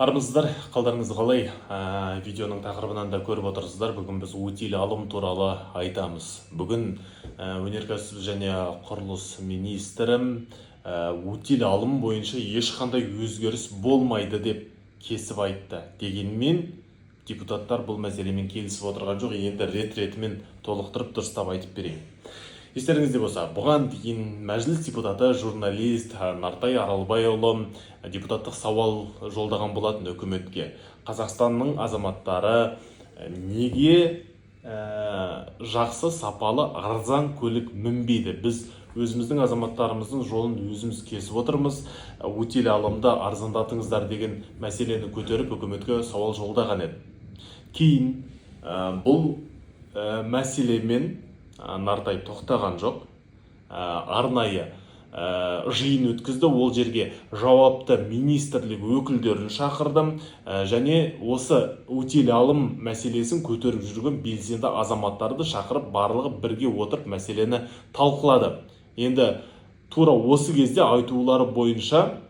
Армысыздар, қалдарыңыз қалай? Видеоның тақырыбынан да көріп отырсыздар. Бүгін біз утиль алым туралы айтамыз. Бүгін өнеркәсіп және құрылыс министрі утиль алым бойынша ешқандай өзгеріс болмайды деп кесіп айтты. Дегенмен депутаттар бұл мәселемен келісіп отырған жоқ. Енді рет-ретімен толықтырып дұрыстап айтып берейін. Естеріңізде болса, бұған дейін мәжіліс депутаты журналист Нартай Аралбайұлы депутаттық сауал жолдаған болатын үкіметке. Қазақстанның азаматтары неге жақсы, сапалы, арзан көлік мінбейді? Біз өзіміздің азаматтарымыздың жолын өзіміз кесіп отырмыз. Утиль алымды арзандатыңыздар деген мәселені көтеріп үкіметке сауал жолдаған еді. Кейін бұл мәселемен Нартай тоқтаған жоқ. Арнайы жиын өткізді. Ол жерге жауапты министрлік өкілдерін шақырдым. Және осы утиль алым мәселесін көтеріп жүрген белсенді азаматтарды шақырып, барлығы бірге отырып мәселені талқылады. Енді тура осы кезде айтулары бойынша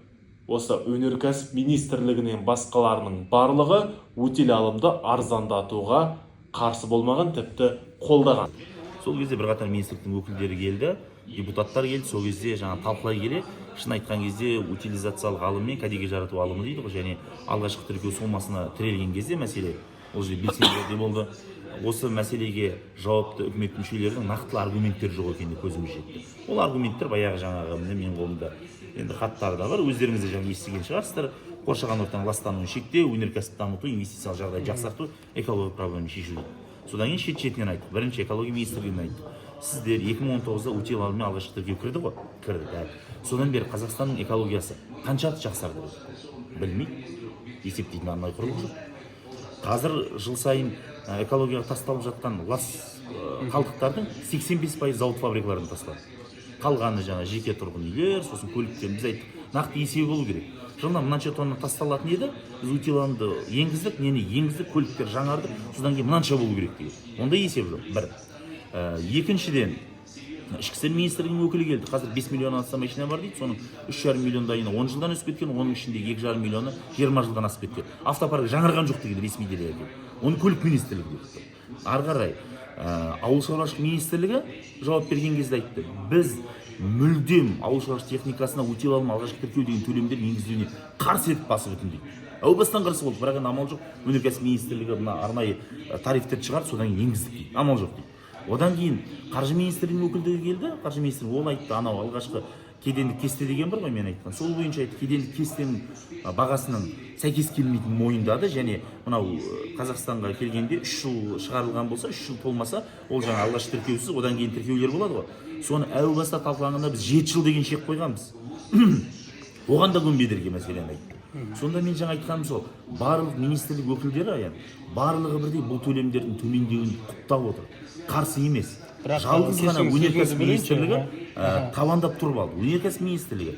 осы өнеркәсіп министрлігінен басқаларының барлығы утиль алымды арзандатуға қарсы болмаған, тіпті қолдаған. Сол кезде бірқатар министрліктің өкілдері келді, депутаттар келді. Сол кезде жаңа талқылай келе, шын айтқан кезде утилизациялық алым мен кәдеге жарату алымы дейді ғой, және алғашқы тіркеу сомасына тірелген кезде мәселе ол жерде белсенділерде болды. Осы мәселеге жауапты үкімет мүшелерінің нақтылы аргументтері жоқ екеніне көзіміз жетті. Ол аргументтер баяғы жаңағы менің қолымда енді хаттары да бар, өздеріңіз де жаңа естіген шығарсыздар. Қоршаған ортаның ластануын шектеу, өнеркәсіп дамыту, инвестициялық жағдайды жақсарту, экологиялық проблеманы шешу. Содан кейін шет-шетінен айттық. Бірінші экология министрлігінен айттық. Сіздер 2019-да утиль алыммен алғашқы тіркеу кірді ғой? Кірді. Содан бері Қазақстанның экологиясы қаншалықты жақсарды? Білмейді. Есептейтін арнайы құрылғы жоқ. Қазір жыл сайын экологияға тасталып жатқан лас қалдықтардың 85% зауыт фабрикаларына тасталады. Қалғаны жаңа жеке тұрғын үйлер, сосын көліктер. Біз айттық, нақты есебі болу керек. Жылына мынанша тонна тасталатын еді, біз утиль алымды енгіздік, көліктер жаңарды, содан кейін мынанша болу керек дейді. Онда есеп жоқ. Бір. Екіншіден, ішкі істер министрлігінің өкілі келді. Қазір 5 миллионнан астам машина бар дейді. Соның 3,5 миллион дайыны 10 жылдан өсіп кеткен, оның ішінде 2,5 миллионы 20 жылдан асып кеткен. Автопарк жаңарған жоқ деген ресми дерек. Оны көлік министрлігі дейді. Ары қарай ауыл шаруашылық министрлігі жауап берген кезде айтты, біз мүлдем ауыл шаруашылық техникасына утиль алым алғашқы тіркеу деген төлемдер енгізілуіне қарсы едік басып өтін дейді. Әу бастан қарсы болды, бірақ амал жоқ. Өнеркәсіп министрлігі мына арнайы тарифтерді шығарып, содан кейін енгіздік дейді. Амал жоқ дейді. Одан кейін қаржы министрлігінің өкілдігі келді. Қаржы министрлігі ол айтты, анау алғашқы кедендік кесте деген бар ғой, мен айтқан. Сол бойынша айтты, кедендік кестенің бағасының сәйкес келмейтінін мойындады, және мынау Қазақстанға келгенде 3 жыл шығарылған болса, 3 жыл толмаса, ол жаңа алғашқы тіркеусіз, одан кейін тіркеулер болады ғой. Соны әу баста талқылағанда біз 7 жыл деген шек қойғанбыз. Оған да көнбедірге мәселені айтты. Сонда мен жаңа айтқаным сол, барлық министрлік өкілдері барлығы бірдей бұл төлемдердің төмендеуін құптап отыр. Қарсы емес. Жалғыз ғана өнеркәсіп министрлігі таландап тұрып алды. Өнеркәсіп министрлігі.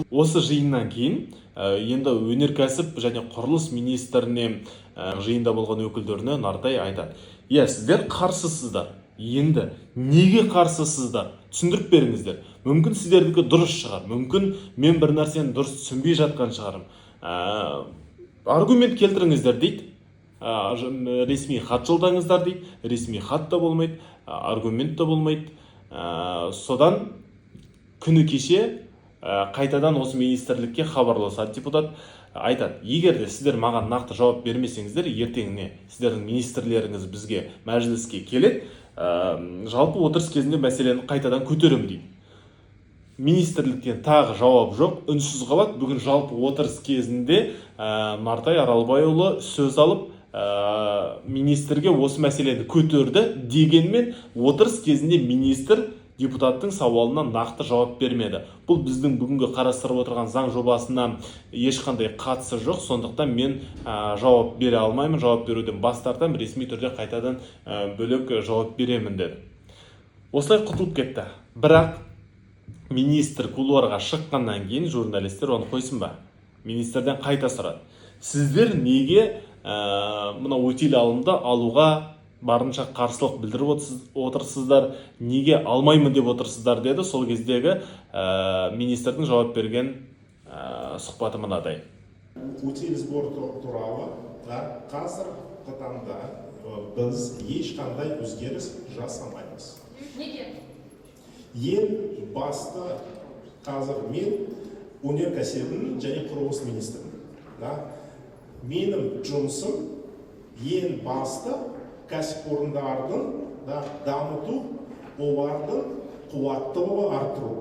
Осы жиыннан кейін енді өнеркәсіп және құрылыс министріне жиында болған өкілдеріне Нартай айтады. Сіздер қарсысыздар. Енді неге қарсысыздар? Түсіндіріп беріңіздер. Мүмкін сіздердікі дұрыс шығар. Мүмкін мен бір нәрсені дұрыс түсінбей жатқан шығарым. Аргумент келтіріңіздер дейді. Ресми хат жолдаңыздар дейді. Ресми хат та болмайды, аргумент та болмайды. Содан күні кеше қайтадан осы министрлікке хабарласады депутат. Айтады, егер де сіздер маған нақты жауап бермесеңіздер, ертеңіне сіздердің министрлеріңіз бізге мәжіліске келеді, жалпы отырыс кезінде мәселені қайтадан көтерем дейді. Министрліктен тағы жауап жоқ, үнсіз қалады. Бүгін жалпы отырыс кезінде Нартай Аралбайұлы сөз алып, министрге осы мәселені көтерді. Дегенмен отырыс кезінде министр депутаттың сауалына нақты жауап бермеді. Бұл біздің бүгінгі қарастырып отырған заң жобасына ешқандай қатысы жоқ. Сондықтан мен жауап бере алмаймын, жауап беруден бас тартамын, ресми түрде қайтадан бөлек жауап беремін деді. Осылай құтылып кетті. Бірақ министр кулуарға шыққаннан кейін журналистер оны қойсын ба? Министрден қайта сұрады. Сіздер неге мына утиль алымды алуға барынша қарсылық білдіріп отырсыздар, неге алмаймын деп отырсыздар деді. Сол кездегі министрдің жауап берген сұхбаты мынадай. Утиль сбор туралы қазіргі таңда біз ешқандай өзгеріс жасамаймыз. Неге? Ең басты қазір мен өнеркәсібінің және құрылыс министрімін. Менің жұмысым ең басты кәсіпорындардың дамыту, олардың қуаттылығы арттыру.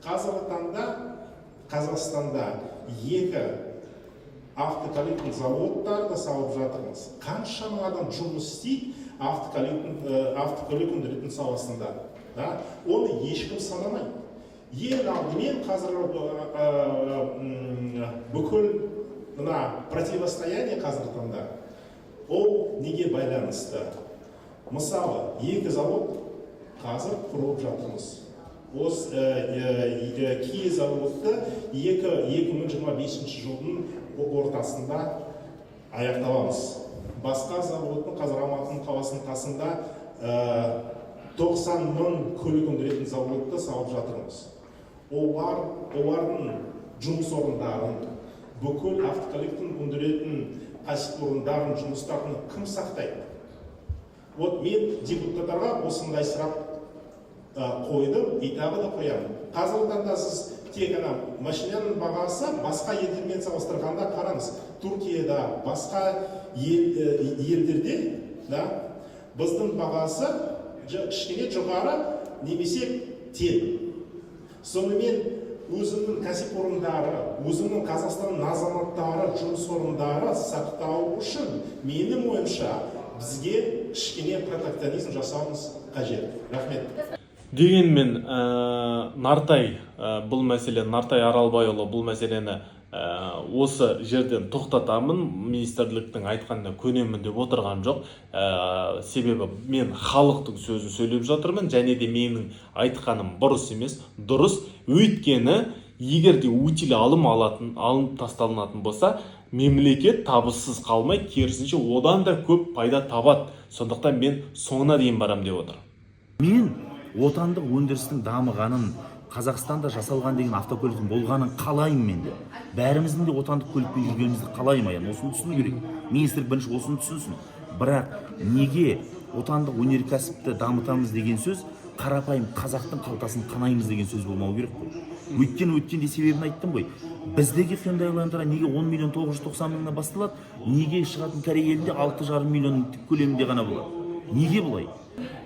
Қазіргі таңда Қазақстанда 2 автокөліктің заводтарды салып жатырмыз. Қаншама адам жұмыс істейді автокөлік өндіретін саласында. Оны ешкім санамайды. Ең алдымен қазір бүкіл противостояние қазіргі таңда ол неге байланысты? Мысалы, 2 завод қазір құрылып жатырмыз. Осы Киев заводты 2025 жылдың ортасында аяқталамыз. Басқа заводтың қазір Алматы қаласының қасында 90 мың көлік өндіретін заводты салып жатырмыз. Олардың жұмыс орындарын, бүкіл автокөліктің өндіретін кәсіпорындардың жұмыстарын кім сақтайды? Мен депутаттарға осындай сұрақ қойдым, и тағы да қоямын. Қазіргі таңда сіз тек машинаның бағасы басқа елдермен салыстырғанда қараңыз. Түркияда, басқа елдерде біздің бағасы кішкене жоғары немесе тең. Сонымен өзінің кәсіпорындары, өзінің Қазақстанның азаматтары, жұмыс орындары сақтау үшін менің ойымша бізге кішкене протекционизм жасауымыз қажет. Рахмет. Дегенмен Нартай Аралбайұлы бұл мәселені осы жерден тоқтатамын, министрліктің айтқанына көнемін деп отырған жоқ. Себебі мен халықтың сөзін сөйлеп жатырмын, және де менің айтқаным бұрыс емес, дұрыс. Өйткені егерде утиль алынып тасталынатын болса, мемлекет табыссыз қалмай, керісінше одан да көп пайда табады. Сондықтан мен соңына дейін барам деп отыр. Мен отандық өндірістің дамығанын, Қазақстанда жасалған деген автокөліктің болғанын қалаймын мен де. Бәріміздің де отандық көлікпен жүргенімізді қалаймын, осыны түсіну керек. Министр бірінші осыны түсінсін. Бірақ неге отандық өнеркәсіпті дамытамыз деген сөз қарапайым қазақтың қалтасын қанаймыз деген сөз болмау керек қой. Өткенде себебін айттым ғой. Біздегі Hyundai неге 10 миллион 990 мыңнан басталады, неге шығатын Корея елінде 6,5 миллион көлемінде ғана болады? Неге бұлай?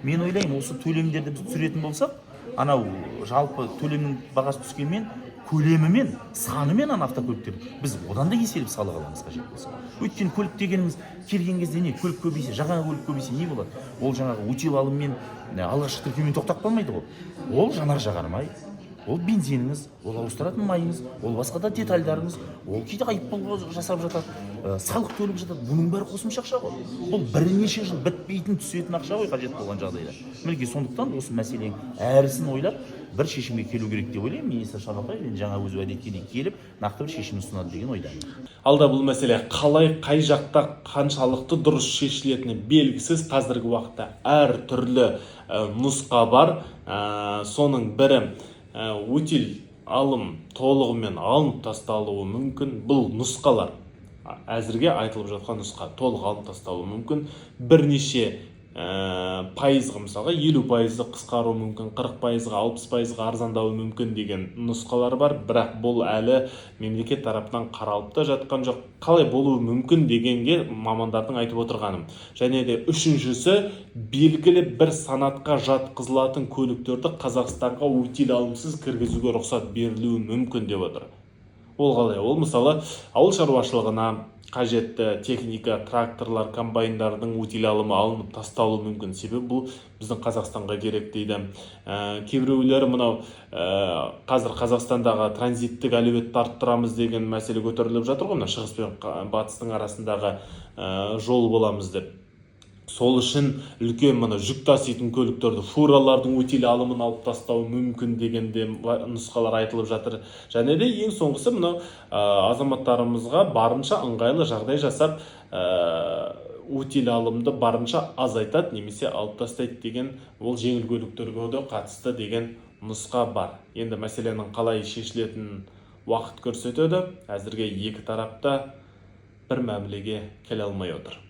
Мен ойлаймын, осы төлемдерді біз түсіретін болсақ, анау жалпы төлемнің бағасы түскенмен, көлемімен, санымен автокөліктер біз одан да еселіп салық аламыз қажет болса. Өйткені көлік дегеніміз келген кезде не? Көлік көбейсе, жаңа көлік көбейсе не болады? Ол жаңағы утил алыммен, алғашқы тіркеумен тоқтап қалмайды ғой. Ол жанар-жағармай, ол бензиніңіз, ол ауыстыратын майыңыз, ол басқа да детальдарыңыз, ол кейде айыппұл жасап жатады, салық төлеп жатады. Бұның бәрі қосымша ақша ғой. Бұл бірнеше жыл бітпейтін түсетін ақша ғой қажет болған жағдайда. Мінекей сондықтан осы мәселенің әрісін ойлап бір шешімге келу керек деп ойлаймын. Министр Шарапаев енді жаңа өзі уәде еткендей келіп, нақты бір шешім ұсынады деген ойдамын. Алда бұл мәселе қалай, қай жақта қаншалықты дұрыс шешілетіні белгісіз. Қазіргі уақытта әр түрлі нұсқа бар. Соның бірі утиль алым толығымен алынып тасталуы мүмкін. Бұл нұсқалар әзірге айтылып жатқан нұсқа толық алынып тасталуы мүмкін. Бірнеше пайызға, мысалға 50% қысқаруы мүмкін, 40%, 60% арзандауы мүмкін деген нұсқалар бар. Бірақ бұл әлі мемлекет тарапынан қаралып та жатқан жоқ. Қалай болуы мүмкін дегенге мамандардың айтып отырғаным. Және де үшіншісі, белгілі бір санатқа жатқызылатын көліктерді Қазақстанға утиль алымсыз кіргізуге рұқсат берілуі мүмкін деп отыр. Ол қалай? Ол мысалы ауыл шаруашылығына қажетті техника, тракторлар, комбайндардың утиль алымы алынып тасталуы мүмкін. Себебі бұл біздің Қазақстанға керек дейді. Кейбіреулері мынау қазір Қазақстандағы транзиттік әлеуетті арттырамыз деген мәселе көтеріліп жатыр ғой, шығыс пен батыстың арасындағы жол боламыз деп. Сол үшін үлкен жүк таситын көліктерді, фуралардың утиль алымын алып тастау мүмкін дегенде нұсқалар айтылып жатыр. Және де ең соңғысы мынау азаматтарымызға барынша ыңғайлы жағдай жасап, утиль алымды барынша азайтады немесе алып тастайды деген, ол жеңіл көліктерге де қатысты деген нұсқа бар. Енді мәселенің қалай шешілетінін уақыт көрсетеді. Әзірге екі тарапта бір мәмілеге келе алмай отыр.